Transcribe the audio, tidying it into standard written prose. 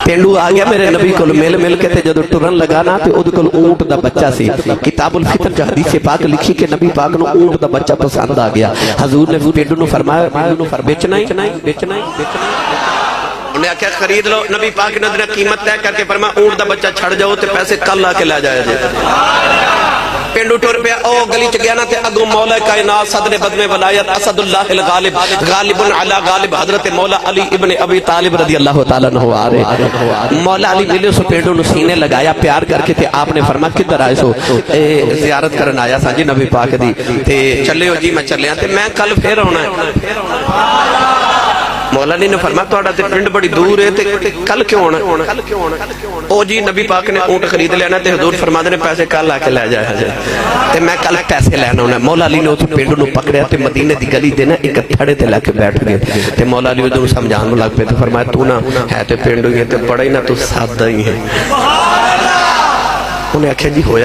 پینڈو آ گیا میرے نبی کو مل مل کے تے جدو ٹرن لگانا تے اودے کول اونٹ دا بچہ سی. کتاب الفطر چ حدیث پاک لکھی کہ نبی پاک نو اونٹ دا بچہ پسند آ گیا. حضور نے پینڈو نو فرمایا بیچنا ہی انہیں آکھیا خرید لو. نبی پاک نے قیمت طے کر کے فرمایا اونٹ دا بچہ چھڑ جاؤ تے پیسے کل آ کے لے جایا جائے. پینڈو ٹور پہ او گلی چ گیا نا تے اگوں مولا کائنات صدر بدم ولایت اسد اللہ الغالب غالب علی غالب حضرت مولا علی ابن ابی طالب رضی اللہ تعالی عنہ آ رہے. مولا علی ملے سو پینڈو نو سینے لگایا پیار کر کے تے آپ نے فرمایا کدھر آئے سو؟ زیارت کرن آیا سا جی نبی پاک دی. تے چلے ہو جی میں چلیا تے میں کل پھر آنا ہے. مولا علی نے فرمایا تہاڈا تے پنڈ بڑی دور ہے تے کل کیوں آنا؟ او جی نبی پاک نے اونٹ خرید لینا تے حضور فرماتے نے پیسے کل آ کے لے جایا جائے تے میں کل پیسے لینا ہونا. مولا علی نے اس پنڈ نو پکڑیا تے مدینے دی گلی دے نا ایک تھڑے تے لے کے بیٹھ گئے تے مولا علی ادھر سمجھان لگ پے تے فرمایا تو نا ہے تے پنڈ ہی تے بڑا ہی نا تو سادہ ہی ہے. انہیں آکھیا جی ہویا